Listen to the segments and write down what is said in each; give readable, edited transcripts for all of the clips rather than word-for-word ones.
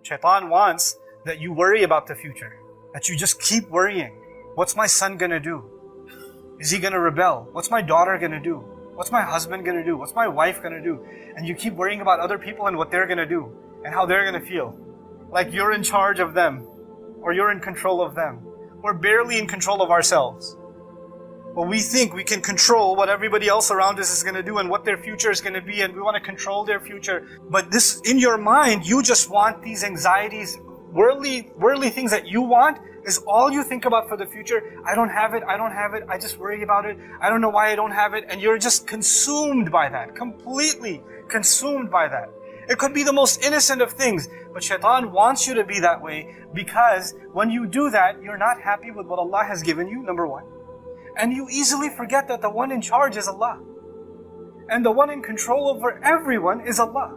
Shaitan wants that you worry about the future. That you just keep worrying. What's my son gonna do? Is he gonna rebel? What's my daughter gonna do? What's my husband gonna do? What's my wife gonna do? And you keep worrying about other people and what they're gonna do and how they're gonna feel. Like you're in charge of them or you're in control of them. We're barely in control of ourselves. But we think we can control what everybody else around us is gonna do and what their future is gonna be, and we wanna control their future. But this, in your mind, you just want these anxieties, worldly things that you want, is all you think about for the future. I don't have it, I just worry about it, I don't know why I don't have it, and you're just consumed by that, completely consumed by that. It could be the most innocent of things, but Shaitan wants you to be that way, because when you do that, you're not happy with what Allah has given you, number one. And you easily forget that the one in charge is Allah. And the one in control over everyone is Allah.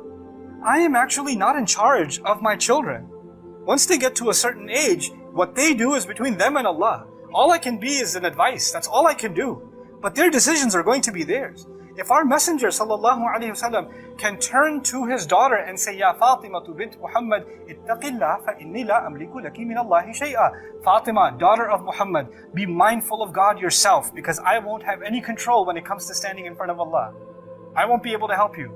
I am actually not in charge of my children. Once they get to a certain age, what they do is between them and Allah. All I can be is an advice. That's all I can do. But their decisions are going to be theirs. If our Messenger ﷺ can turn to his daughter and say, Ya Fatima bint Muhammad, ittaqillah fa inni la amliku laki min Allahi shay'a. Fatima, daughter of Muhammad, be mindful of God yourself, because I won't have any control when it comes to standing in front of Allah. I won't be able to help you.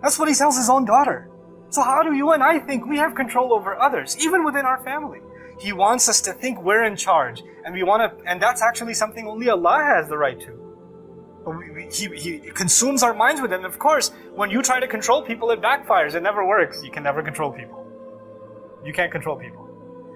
That's what he tells his own daughter. So how do you and I think we have control over others, even within our family? He wants us to think we're in charge, and that's actually something only Allah has the right to. He consumes our minds with it. And of course, when you try to control people, it backfires. It never works. You can never control people. You can't control people.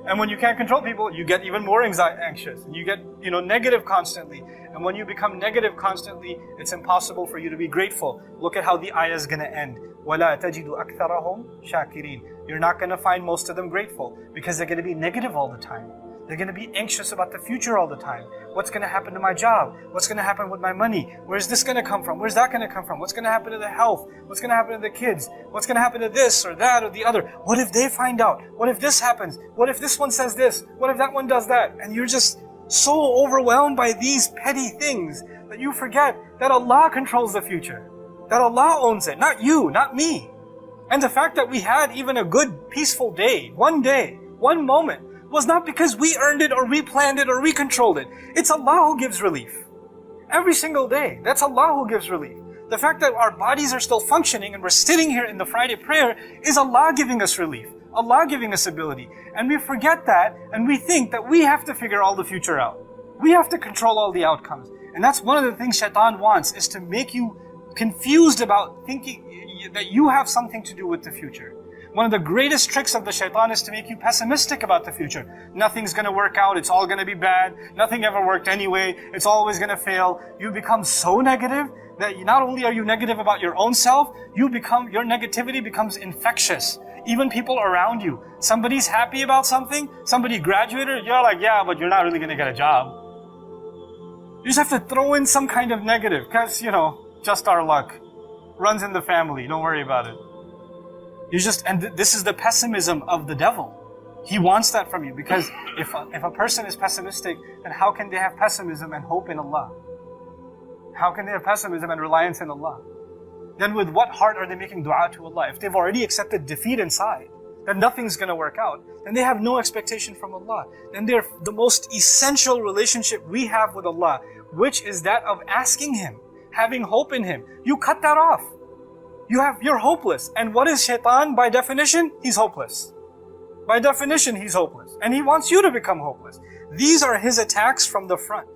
And when you can't control people, you get even more anxious. You get, negative constantly. And when you become negative constantly, it's impossible for you to be grateful. Look at how the ayah is going to end. وَلَا تَجِدُ أَكْثَرَهُمْ شَاكِرِينَ. You're not going to find most of them grateful, because they're going to be negative all the time. They're going to be anxious about the future all the time. What's going to happen to my job? What's going to happen with my money? Where's this going to come from? Where's that going to come from? What's going to happen to the health? What's going to happen to the kids? What's going to happen to this or that or the other? What if they find out? What if this happens? What if this one says this? What if that one does that? And you're just so overwhelmed by these petty things that you forget that Allah controls the future. That Allah owns it. Not you, not me. And the fact that we had even a good, peaceful day, one moment, was not because we earned it or we planned it or we controlled it. It's Allah who gives relief. Every single day, that's Allah who gives relief. The fact that our bodies are still functioning and we're sitting here in the Friday prayer is Allah giving us relief. Allah giving us ability. And we forget that, and we think that we have to figure all the future out. We have to control all the outcomes. And that's one of the things Shaitan wants, is to make you confused about thinking that you have something to do with the future. One of the greatest tricks of the Shaitan is to make you pessimistic about the future. Nothing's going to work out. It's all going to be bad. Nothing ever worked anyway. It's always going to fail. You become so negative that not only are you negative about your own self, your negativity becomes infectious. Even people around you. Somebody's happy about something. Somebody graduated. You're like, yeah, but you're not really going to get a job. You just have to throw in some kind of negative because, just our luck. Runs in the family. Don't worry about it. This is the pessimism of the devil. He wants that from you, because if a person is pessimistic, then how can they have pessimism and hope in Allah? How can they have pessimism and reliance in Allah? Then with what heart are they making dua to Allah? If they've already accepted defeat inside, that nothing's going to work out, then they have no expectation from Allah. Then they're the most essential relationship we have with Allah, which is that of asking Him, having hope in Him. You cut that off. You're hopeless. And what is Shaitan by definition? He's hopeless. By definition, he's hopeless. And he wants you to become hopeless. These are his attacks from the front.